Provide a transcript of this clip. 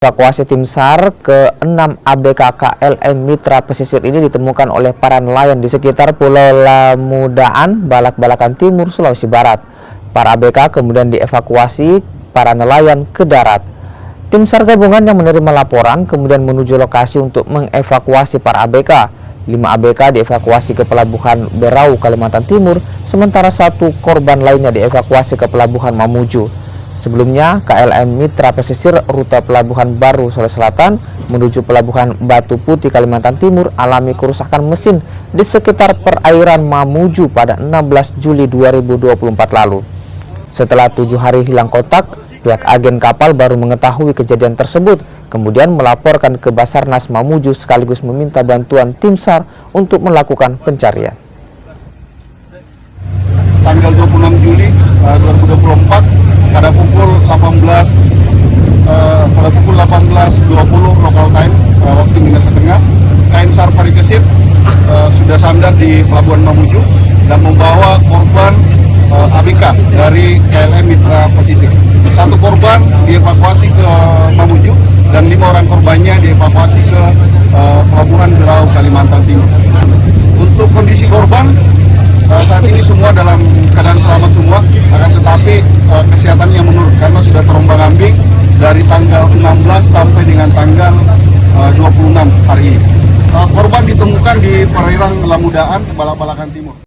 Evakuasi tim SAR ke-6 ABK KLM Mitra Pesisir ini ditemukan oleh para nelayan di sekitar Pulau Lamudaan, Balak-Balakan Timur, Sulawesi Barat. Para ABK kemudian dievakuasi para nelayan ke darat. Tim SAR gabungan yang menerima laporan kemudian menuju lokasi untuk mengevakuasi para ABK. 5 ABK dievakuasi ke Pelabuhan Berau, Kalimantan Timur, sementara 1 korban lainnya dievakuasi ke Pelabuhan Mamuju. Sebelumnya, KLM Mitra Pesisir rute Pelabuhan Baru, Sulawesi Selatan menuju Pelabuhan Batu Putih, Kalimantan Timur alami kerusakan mesin di sekitar perairan Mamuju pada 16 Juli 2024 lalu. Setelah 7 hari hilang kontak, pihak agen kapal baru mengetahui kejadian tersebut, kemudian melaporkan ke Basarnas Mamuju sekaligus meminta bantuan tim SAR untuk melakukan pencarian. Tanggal 26 Juli 2024 pada pukul 18.20 local time waktu Indonesia Tengah, KN SAR Parikesit sudah sandar di Pelabuhan Mamuju dan membawa korban ABK dari KLM Mitra Pesisir. 1 korban dievakuasi ke Mamuju dan 5 orang korbannya dievakuasi ke Pelabuhan Berau, Kalimantan Timur. Untuk kondisi korban saat ini semua dalam keadaan selamat semua, akan tetapi kesehatannya menurun karena sudah terombang-ambing dari tanggal 16 sampai dengan tanggal 26 hari ini. Korban ditemukan di perairan Lamudaan, Balak-Balakan Timur.